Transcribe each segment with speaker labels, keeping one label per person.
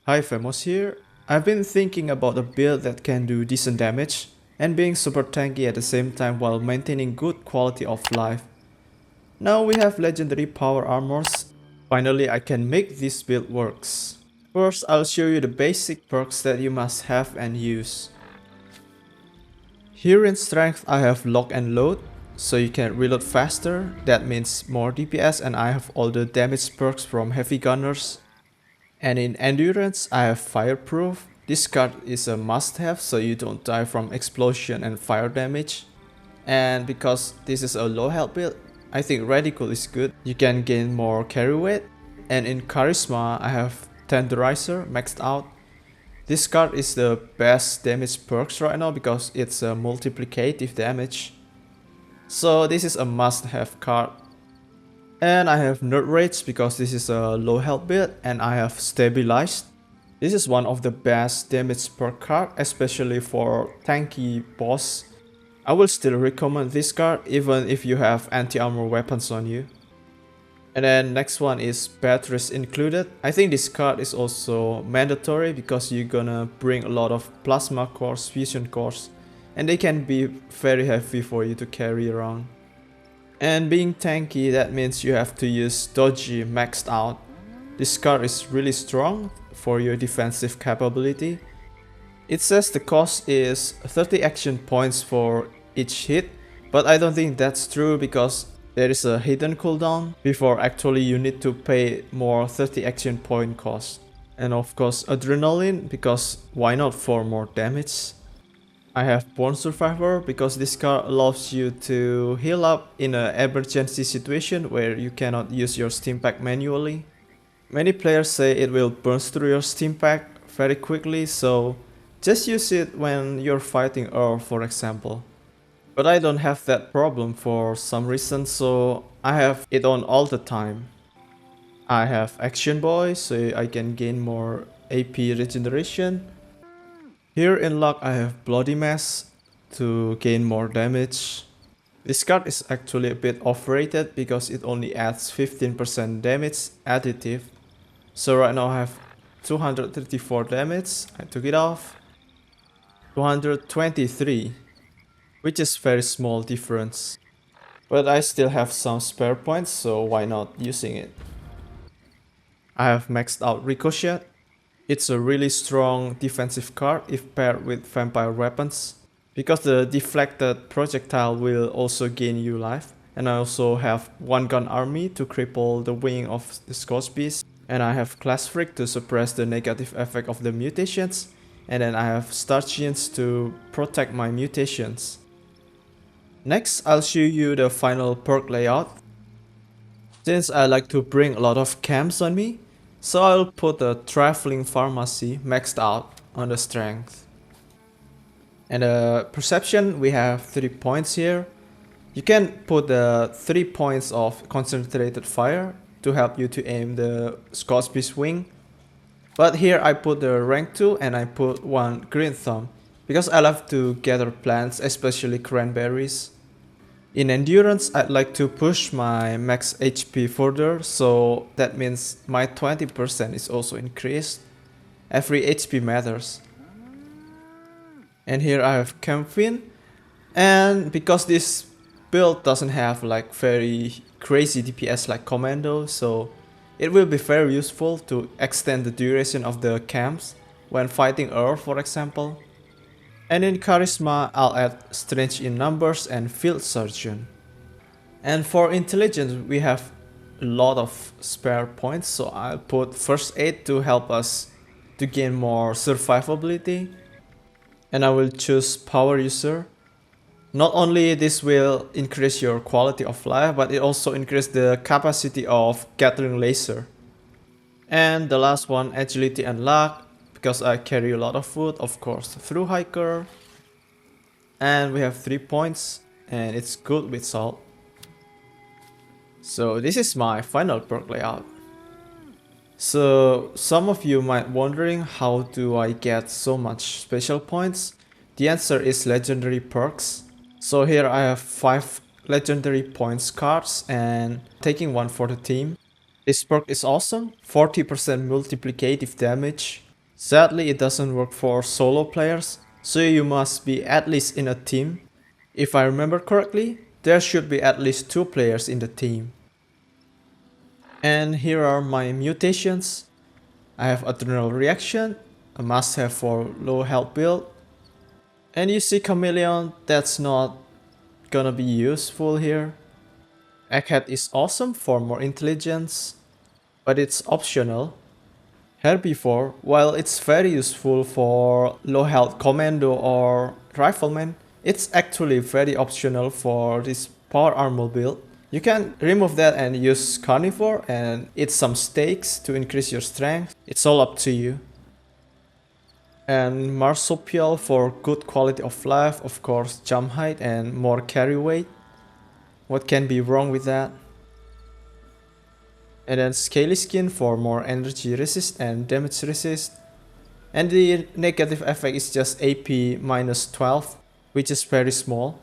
Speaker 1: Hi, Famous here. I've been thinking about a build that can do decent damage and being super tanky at the same time while maintaining good quality of life. Now we have legendary power armors. Finally, I can make this build works. First, I'll show you the basic perks that you must have and use. Here in strength, I have lock and load, so you can reload faster. That means more DPS, and I have all the damage perks from heavy gunners. And in endurance, I have fireproof. This card is a must-have so you don't die from explosion and fire damage. And because this is a low health build, I think radical is good. You can gain more carry weight. And in charisma, I have tenderizer maxed out. This card is the best damage perks right now because it's a multiplicative damage. So this is a must-have card. And I have Nerd Rage because this is a low health build, and I have Stabilized. This is one of the best damage per card, especially for tanky boss. I will still recommend this card even if you have anti-armor weapons on you. And then next one is batteries included. I think this card is also mandatory because you're gonna bring a lot of plasma cores, fusion cores, and they can be very heavy for you to carry around. And being tanky, that means you have to use Dodgy maxed out. This card is really strong for your defensive capability. It says the cost is 30 action points for each hit, but I don't think that's true because there is a hidden cooldown before actually you need to pay more 30 action point cost. And of course Adrenaline, because why not for more damage. I have Born Survivor because this card allows you to heal up in an emergency situation where you cannot use your Steam Pack manually. Many players say it will burn through your Steam Pack very quickly, so just use it when you're fighting Earle, for example. But I don't have that problem for some reason, so I have it on all the time. I have Action Boy, so I can gain more AP regeneration. Here in luck I have Bloody Mess to gain more damage. This card is actually a bit overrated because it only adds 15% damage additive. So right now I have 234 damage, I took it off. 223, which is very small difference. But I still have some spare points, so why not using it. I have maxed out Ricochet. It's a really strong defensive card if paired with vampire weapons, because the deflected projectile will also gain you life. And I also have one gun army to cripple the wing of the Scourge Beast. And I have Class Freak to suppress the negative effect of the mutations. And then I have Starchians to protect my mutations. Next, I'll show you the final perk layout. Since I like to bring a lot of camps on me, so I'll put the Traveling Pharmacy maxed out on the strength. And the perception, we have 3 points here. You can put the 3 points of concentrated fire to help you to aim the Scourge Beast wing. But here I put the rank 2 and I put 1 green thumb because I love to gather plants, especially cranberries. In endurance, I'd like to push my max HP further, so that means my 20% is also increased. Every HP matters. And here I have Campfin, and because this build doesn't have like very crazy DPS like Commando, so it will be very useful to extend the duration of the camps when fighting Earle, for example. And in Charisma, I'll add Strange in Numbers and Field Surgeon. And for Intelligence, we have a lot of spare points, so I'll put First Aid to help us to gain more survivability. And I will choose Power User. Not only this will increase your quality of life, but it also increases the capacity of gathering laser. And the last one, Agility and Luck, because I carry a lot of food, of course, Through Hiker. And we have 3 points, and it's good with salt. So this is my final perk layout. So some of you might wondering, how do I get so much special points? The answer is legendary perks. So here I have 5 legendary points cards and taking one for the team. This perk is awesome, 40% multiplicative damage. Sadly, it doesn't work for solo players, so you must be at least in a team. If I remember correctly, there should be at least 2 players in the team. And here are my mutations. I have Adrenal Reaction, a must-have for low health build. And you see Chameleon, that's not gonna be useful here. Egghead is awesome for more intelligence, but it's optional. Herbivore, while it's very useful for low health commando or rifleman, it's actually very optional for this power armor build. You can remove that and use carnivore and eat some steaks to increase your strength. It's all up to you. And marsupial for good quality of life, of course, jump height and more carry weight. What can be wrong with that? And then scaly skin for more energy resist and damage resist. And the negative effect is just AP minus 12, which is very small.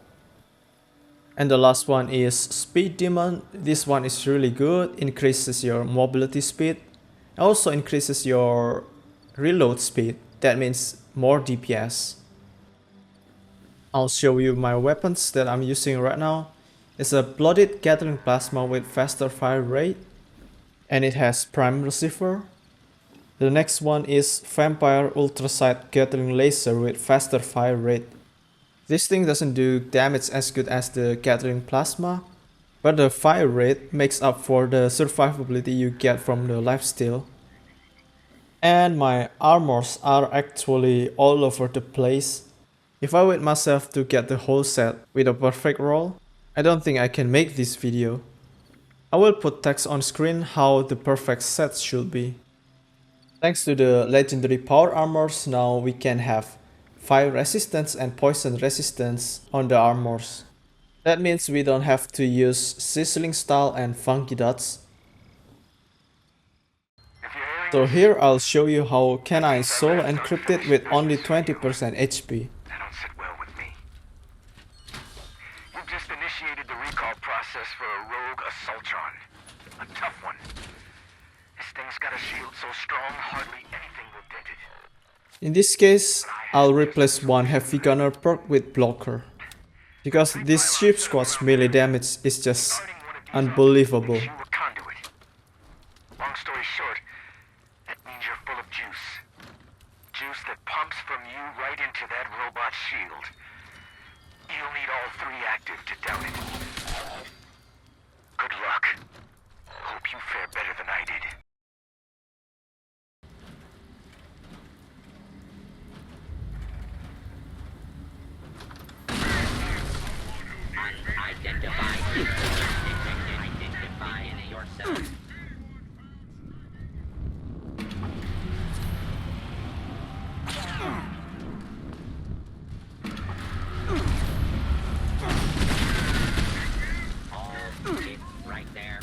Speaker 1: And the last one is Speed Demon. This one is really good, increases your mobility speed, also increases your reload speed, that means more DPS. I'll show you my weapons that I'm using right now. It's a Bloodied Gatling Plasma with faster fire rate, and it has Prime Receiver. The next one is Vampire Ultrasight Gatling Laser with faster fire rate. This thing doesn't do damage as good as the Gatling Plasma, but the fire rate makes up for the survivability you get from the lifesteal. And my armors are actually all over the place. If I wait myself to get the whole set with a perfect roll, I don't think I can make this video. I will put text on screen how the perfect set should be. Thanks to the legendary power armors, now we can have fire resistance and poison resistance on the armors. That means we don't have to use sizzling style and funky dots. So here I'll show you how can I solo Encryptid with only 20% HP.
Speaker 2: That don't sit well with me. You've just initiated the recall process for a rogue assaultron. A tough one. This thing's got a shield so strong hardly anything will dent it.
Speaker 1: In this case, I'll replace one heavy gunner perk with blocker, because this ship squad's melee damage is just unbelievable.
Speaker 2: Long story short, that means you're full of juice. Juice that pumps from you right into that robot shield. You'll need all 3 active to down it. Good luck. Hope you fare better than I did.
Speaker 3: Identify yourself. Right there.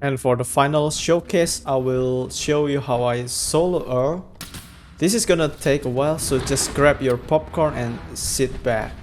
Speaker 1: And for the final showcase, I will show you how I solo Earle. This is gonna take a while, so just grab your popcorn and sit back.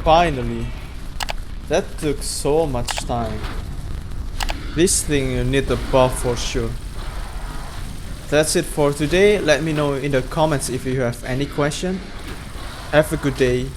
Speaker 1: Finally. That took so much time. This thing need a buff for sure. That's it for today. Let me know in the comments if you have any question. Have a good day.